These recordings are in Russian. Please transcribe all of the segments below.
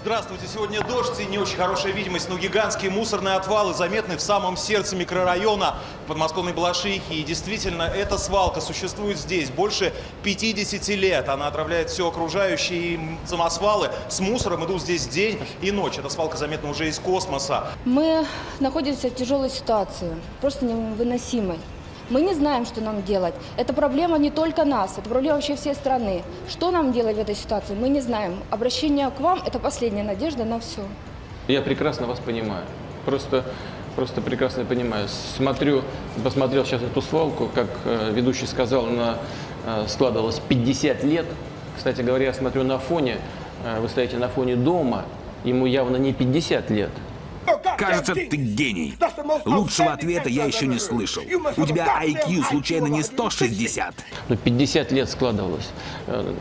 Здравствуйте. Сегодня дождь и не очень хорошая видимость, но гигантские мусорные отвалы заметны в самом сердце микрорайона подмосковной Балашихи. И действительно, эта свалка существует здесь больше 50 лет. Она отравляет все окружающее. И самосвалы с мусором идут здесь день и ночь. Эта свалка заметна уже из космоса. Мы находимся в тяжелой ситуации, просто невыносимой. Мы не знаем, что нам делать. Это проблема не только нас, это проблема вообще всей страны. Что нам делать в этой ситуации, мы не знаем. Обращение к вам – это последняя надежда на все. Я прекрасно вас понимаю. Просто прекрасно понимаю. Посмотрел сейчас эту свалку, как ведущий сказал, она складывалась 50 лет. Кстати говоря, я смотрю на фоне, вы стоите на фоне дома, ему явно не 50 лет. Кажется, ты гений. Лучшего ответа я еще не слышал. У тебя IQ случайно не 160? Ну, 50 лет складывалось.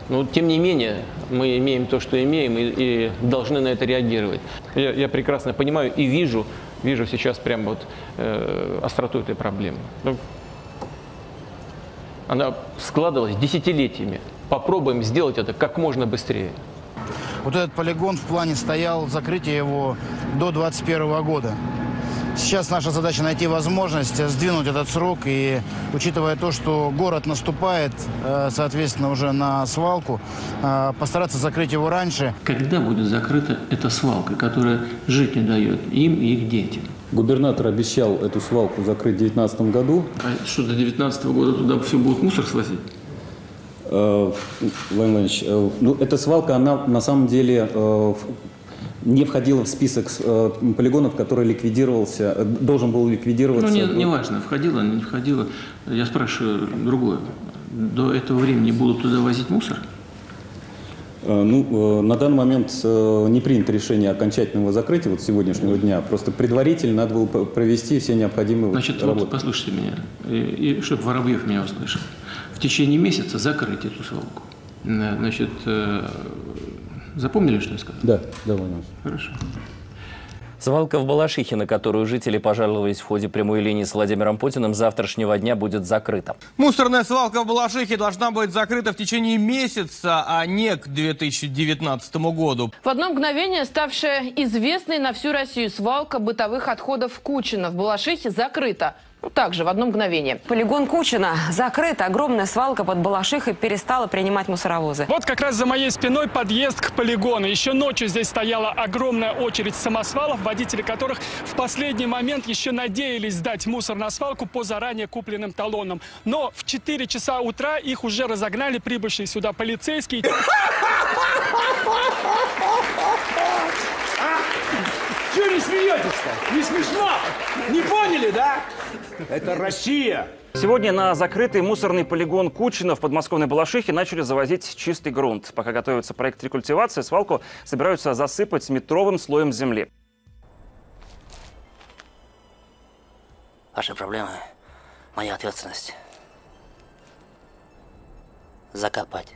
Но, тем не менее, мы имеем то, что имеем, и должны на это реагировать. Я прекрасно понимаю и вижу сейчас прям вот остроту этой проблемы. Она складывалась десятилетиями. Попробуем сделать это как можно быстрее. Вот этот полигон в плане стоял закрытие его до 2021 года. Сейчас наша задача найти возможность сдвинуть этот срок и, учитывая то, что город наступает, соответственно, уже на свалку, постараться закрыть его раньше. Когда будет закрыта эта свалка, которая жить не дает им и их детям? Губернатор обещал эту свалку закрыть в 2019 году. А что, до 2019 года туда все будут мусор свозить? Владимир Владимирович, ну, эта свалка, она на самом деле не входила в список полигонов, который должен был ликвидироваться. Ну, не важно, входила, не входила. Я спрашиваю другое. До этого времени будут туда возить мусор? Ну, на данный момент не принято решение окончательного закрытия вот сегодняшнего дня. Просто предварительно надо было провести все необходимые работы. Вот послушайте меня, и чтобы Воробьев меня услышал. В течение месяца закрыть эту свалку. Значит, запомнили, что я сказал? Да, Владимир. Хорошо. Свалка в Балашихе, на которую жители пожаловались в ходе прямой линии с Владимиром Путиным, с завтрашнего дня будет закрыта. Мусорная свалка в Балашихе должна быть закрыта в течение месяца, а не к 2019 году. В одно мгновение ставшая известной на всю Россию свалка бытовых отходов Кучина в Балашихе закрыта. Также в одно мгновение. Полигон Кучина закрыт. Огромная свалка под Балашихой перестала принимать мусоровозы. Вот как раз за моей спиной подъезд к полигону. Еще ночью здесь стояла огромная очередь самосвалов, водители которых в последний момент еще надеялись сдать мусор на свалку по заранее купленным талонам. Но в 4 часа утра их уже разогнали прибывшие сюда полицейские. Чего не смеетесь-то? Не смешно? Не поняли, да? Это Россия. Сегодня на закрытый мусорный полигон Кучина в подмосковной Балашихе начали завозить чистый грунт. Пока готовится проект рекультивации, свалку собираются засыпать метровым слоем земли. Ваши проблемы – моя ответственность. Закопать.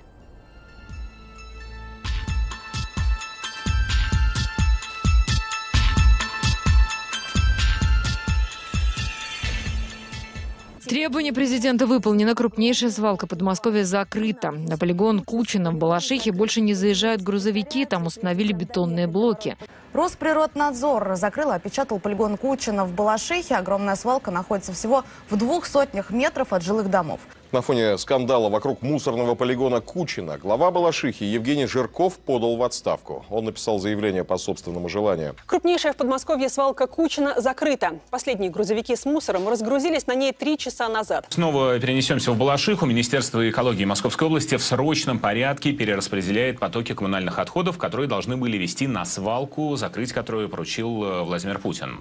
Требование президента выполнено. Крупнейшая свалка Подмосковья закрыта. На полигон Кучина в Балашихе больше не заезжают грузовики. Там установили бетонные блоки. Росприроднадзор закрыл и опечатал полигон Кучина в Балашихе. Огромная свалка находится всего в 200 метров от жилых домов. На фоне скандала вокруг мусорного полигона Кучина глава Балашихи Евгений Жирков подал в отставку. Он написал заявление по собственному желанию. Крупнейшая в Подмосковье свалка Кучина закрыта. Последние грузовики с мусором разгрузились на ней 3 часа назад. Снова перенесемся в Балашиху. Министерство экологии Московской области в срочном порядке перераспределяет потоки коммунальных отходов, которые должны были вести на свалку, закрыть которую поручил Владимир Путин.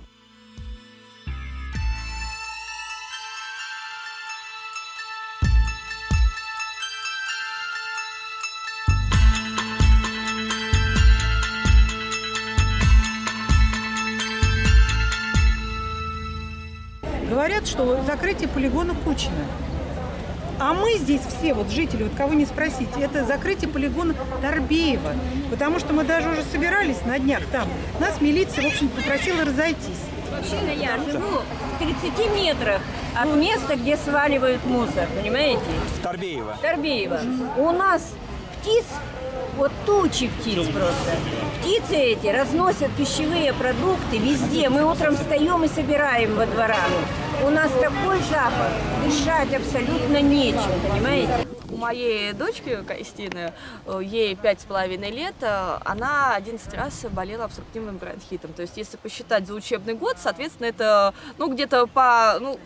Говорят, что закрытие полигона Кучина. А мы здесь все, вот жители, вот кого не спросите, это закрытие полигона Торбеева. Потому что мы даже уже собирались на днях там. Нас милиция, в общем, попросила разойтись. Вообще-то я живу в 30 метрах от места, где сваливают мусор, понимаете? Торбеева. Торбеева. У нас в птиц, вот тучи птиц просто. Птицы эти разносят пищевые продукты везде. Мы утром встаем и собираем во дворах. У нас такой запах, дышать абсолютно нечем, понимаете? У моей дочки Кристины, ей 5,5 лет, она 11 раз болела обструктивным бронхитом. То есть, если посчитать за учебный год, соответственно, это где-то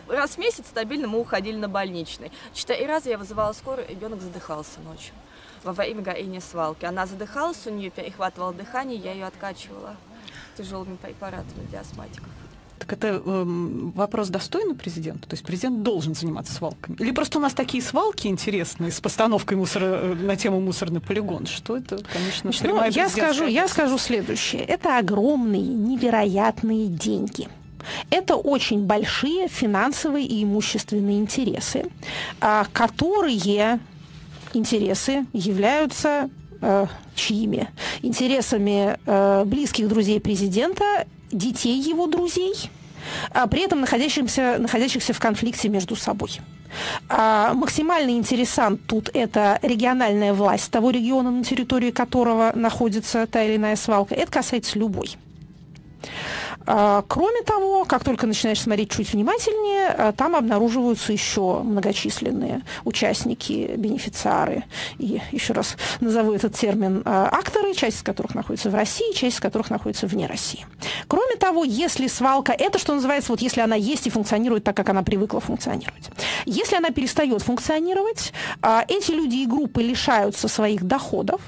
раз в месяц стабильно мы уходили на больничный. 4 раза я вызывала скорую, ребенок задыхался ночью во время горения свалки. Она задыхалась, у нее перехватывало дыхание, я ее откачивала тяжелыми препаратами для астматиков. Так это вопрос достойный президента? То есть президент должен заниматься свалками? Или просто у нас такие свалки интересные с постановкой мусора на тему мусорный полигон? Что это, конечно, я скажу следующее. Это огромные, невероятные деньги. Это очень большие финансовые и имущественные интересы, которые интересы являются чьими? Интересами близких друзей президента, детей его друзей, при этом находящихся в конфликте между собой. Максимальный интересант тут – это региональная власть того региона, на территории которого находится та или иная свалка. Это касается любой. Кроме того, как только начинаешь смотреть чуть внимательнее, там обнаруживаются еще многочисленные участники, бенефициары. И еще раз назову этот термин акторы, часть из которых находится в России, часть из которых находится вне России. Кроме того, если свалка, это что называется, если она есть и функционирует так, как она привыкла функционировать. Если она перестает функционировать, эти люди и группы лишаются своих доходов,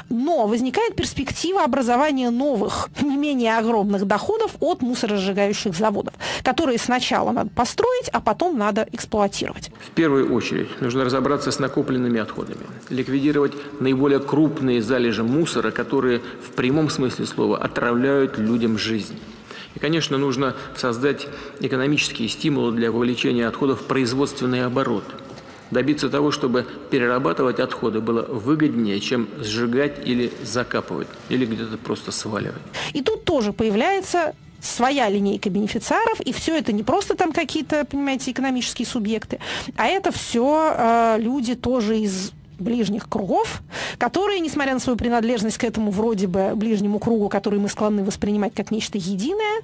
но возникает перспектива образования новых, не менее огромных доходов от мусоросжигающих заводов, которые сначала надо построить, а потом надо эксплуатировать. В первую очередь нужно разобраться с накопленными отходами, ликвидировать наиболее крупные залежи мусора, которые в прямом смысле слова отравляют людям жизнь. И, конечно, нужно создать экономические стимулы для вовлечения отходов в производственный оборот. Добиться того, чтобы перерабатывать отходы было выгоднее, чем сжигать или закапывать, или где-то просто сваливать. И тут тоже появляется своя линейка бенефициаров, и все это не просто там какие-то, понимаете, экономические субъекты, а это все люди тоже из ближних кругов, которые, несмотря на свою принадлежность к этому вроде бы ближнему кругу, который мы склонны воспринимать как нечто единое,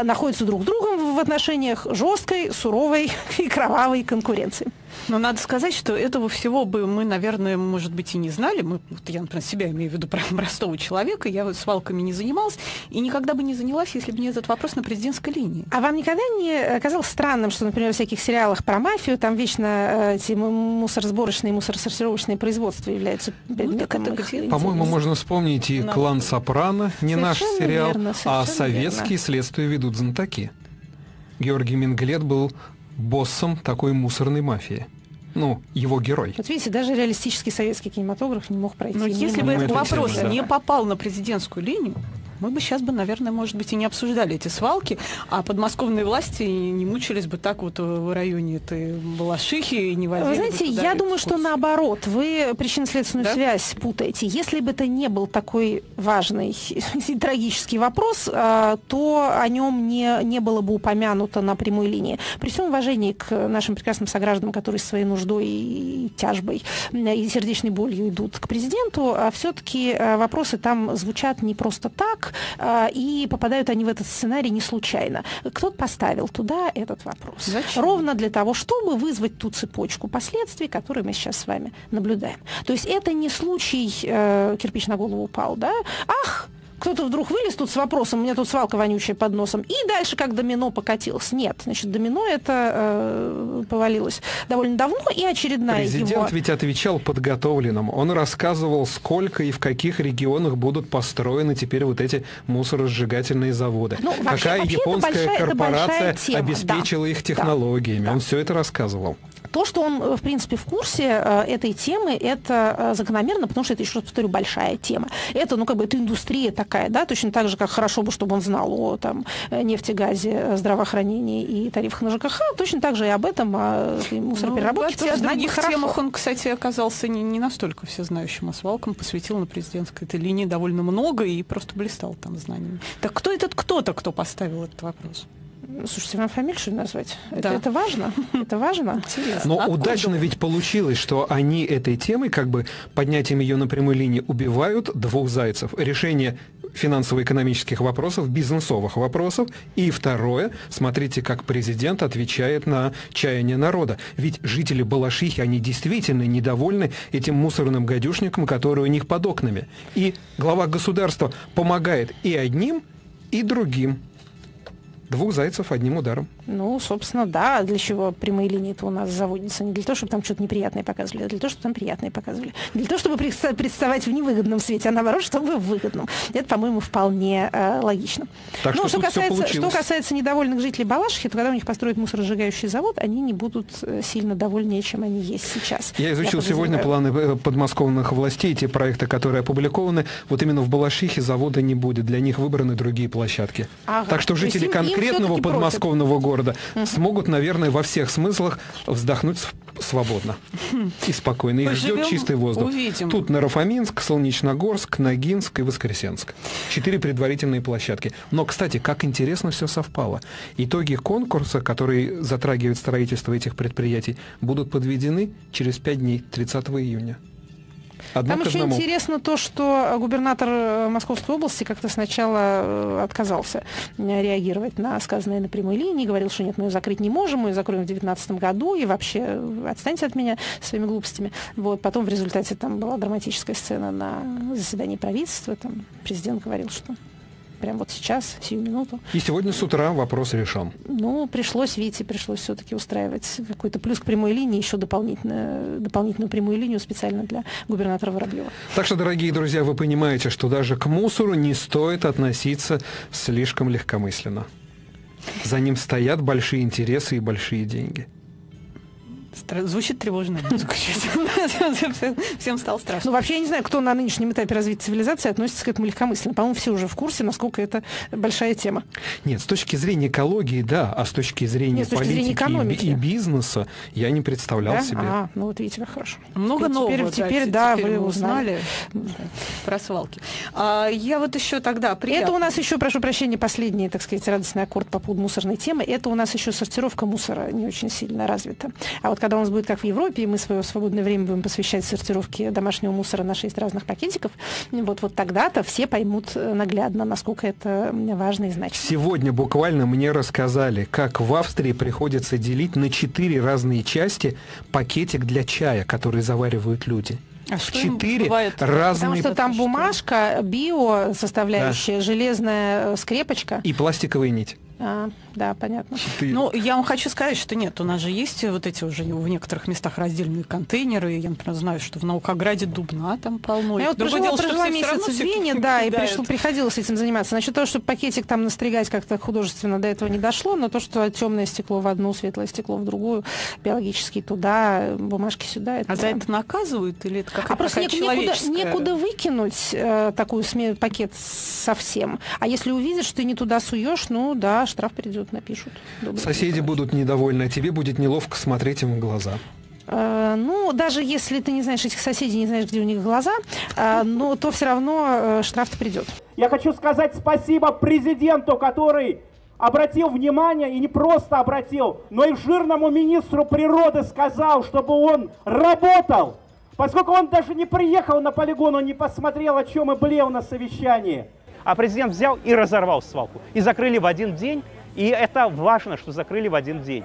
находятся друг с другом в отношениях жесткой, суровой и кровавой конкуренции. Но надо сказать, что этого всего бы мы, наверное, может быть, и не знали. Я, например, себя имею в виду простого человека. Я свалками не занималась и никогда бы не занялась, если бы не этот вопрос на президентской линии. А вам никогда не казалось странным, что, например, в всяких сериалах про мафию там вечно эти мусоросборочные и мусоросортировочные производства являются предметом их? По-моему, можно вспомнить и «Клан Сопрано», не наш сериал, а советские следствия ведут знатоки. Георгий Менглет был боссом такой мусорной мафии. Его герой. Вот видите, даже реалистический советский кинематограф не мог пройти. Но если бы этот вопрос не попал на президентскую линию, мы бы сейчас, наверное, может быть, и не обсуждали эти свалки, а подмосковные власти не мучились бы так вот в районе этой Балашихи и не возили. Вы знаете, я думаю, что наоборот, вы причинно-следственную связь путаете. Если бы это не был такой важный и трагический вопрос, то о нем не было бы упомянуто на прямой линии. При всем уважении к нашим прекрасным согражданам, которые своей нуждой и тяжбой и сердечной болью идут к президенту, все-таки вопросы там звучат не просто так, и попадают они в этот сценарий не случайно. Кто-то поставил туда этот вопрос. Зачем? Ровно для того, чтобы вызвать ту цепочку последствий, которые мы сейчас с вами наблюдаем. То есть это не случай кирпич на голову упал, да? Ах! Кто-то вдруг вылез тут с вопросом, у меня тут свалка вонючая под носом, и дальше как домино покатилось. Нет, значит, домино это повалилось довольно давно, и очередная Президент ведь отвечал подготовленным. Он рассказывал, сколько и в каких регионах будут построены теперь вот эти мусоросжигательные заводы. Какая японская корпорация обеспечила их технологиями. Да. Он все это рассказывал. То, что он, в принципе, в курсе этой темы, это закономерно, потому что это, еще раз повторю, большая тема. Это, это индустрия такая, да, точно так же, как хорошо бы, чтобы он знал о нефти, газе, здравоохранении и тарифах на ЖКХ, точно так же и об этом, о мусоропереработке. В других темах он, кстати, оказался не настолько всезнающим, а свалкам посвятил на президентской этой линии довольно много и просто блистал там знаниями. Так кто этот кто-то, кто поставил этот вопрос? Слушайте, вам фамилию что ли назвать? Да. Это важно? Это важно? Но удачно ведь получилось, что они этой темой, как бы поднятием ее на прямой линии, убивают двух зайцев. Решение финансово-экономических вопросов, бизнесовых вопросов. И второе, смотрите, как президент отвечает на чаяние народа. Ведь жители Балашихи, они действительно недовольны этим мусорным гадюшником, который у них под окнами. И глава государства помогает и одним, и другим. Двух зайцев одним ударом. Ну, собственно, да. Для чего прямые линии-то у нас заводятся? Не для того, чтобы там что-то неприятное показывали, а для того, чтобы там приятное показывали. Не для того, чтобы представать в невыгодном свете, а наоборот, чтобы в выгодном. Это, по-моему, вполне логично. Так ну, что касается недовольных жителей Балашихи, то когда у них построят мусоросжигающий завод, они не будут сильно довольнее, чем они есть сейчас. Я изучил сегодня планы подмосковных властей, те проекты, которые опубликованы. Вот именно в Балашихе завода не будет. Для них выбраны другие площадки. Ага. Так что жители конкретного подмосковного города смогут, наверное, во всех смыслах вздохнуть свободно и спокойно. Их ждет чистый воздух. Увидим. Тут Нарафаминск, Солнечногорск, Ногинск и Воскресенск. 4 предварительные площадки. Но, кстати, как интересно все совпало. Итоги конкурса, который затрагивает строительство этих предприятий, будут подведены через 5 дней, 30 июня. Там еще интересно то, что губернатор Московской области как-то сначала отказался реагировать на сказанное на прямой линии, говорил, что нет, мы ее закрыть не можем, мы ее закроем в 2019 году, и вообще отстаньте от меня своими глупостями. Вот. Потом в результате там была драматическая сцена на заседании правительства, там президент говорил, что прямо вот сейчас, сию минуту. И сегодня с утра вопрос решен. Ну, пришлось все-таки устраивать какой-то плюс к прямой линии, еще дополнительную прямую линию специально для губернатора Воробьева. Так что, дорогие друзья, вы понимаете, что даже к мусору не стоит относиться слишком легкомысленно. За ним стоят большие интересы и большие деньги. Звучит тревожно. Всем стало страшно. Ну, вообще, я не знаю, кто на нынешнем этапе развития цивилизации относится к этому легкомысленно. По-моему, все уже в курсе, насколько это большая тема. Нет, с точки зрения экологии, да, а с точки зрения политики и бизнеса я не представлял себе. Ну вот видите, как хорошо. Много нового. Теперь да, вы узнали про свалки. Я вот еще тогда... Это у нас еще, прошу прощения, последний, так сказать, радостный аккорд по поводу мусорной темы. Это у нас еще сортировка мусора не очень сильно развита. А вот когда у нас будет как в Европе, и мы свое свободное время будем посвящать сортировке домашнего мусора на 6 разных пакетиков, вот тогда-то все поймут наглядно, насколько это важно и значимо. Сегодня буквально мне рассказали, как в Австрии приходится делить на 4 разные части пакетик для чая, который заваривают люди. А 4 разные... Потому что там бумажка, био составляющая, железная скрепочка. И пластиковая нить. Да, понятно. Ну, я вам хочу сказать, что нет, у нас же есть вот эти уже в некоторых местах раздельные контейнеры. Я, например, знаю, что в Наукограде Дубна там полно. Я вот прожила месяц в Вене, да, и приходилось этим заниматься. Насчет того, чтобы пакетик там настригать как-то художественно, до этого не дошло, но то, что темное стекло в одну, светлое стекло в другую, биологический туда, бумажки сюда. Это... А за это наказывают или это какая-то просто некуда выкинуть такой пакет совсем. А если увидят, что ты не туда суешь, ну да, штраф придет, напишут. Соседи будут недовольны, а тебе будет неловко смотреть им в глаза. Ну, даже если ты не знаешь этих соседей, не знаешь, где у них глаза, но то все равно штраф-то придет. Я хочу сказать спасибо президенту, который обратил внимание, и не просто обратил, но и жирному министру природы сказал, чтобы он работал. Поскольку он даже не приехал на полигон, он не посмотрел, о чем и блеял на совещании. А президент взял и разорвал свалку. И закрыли в один день. И это важно, что закрыли в один день.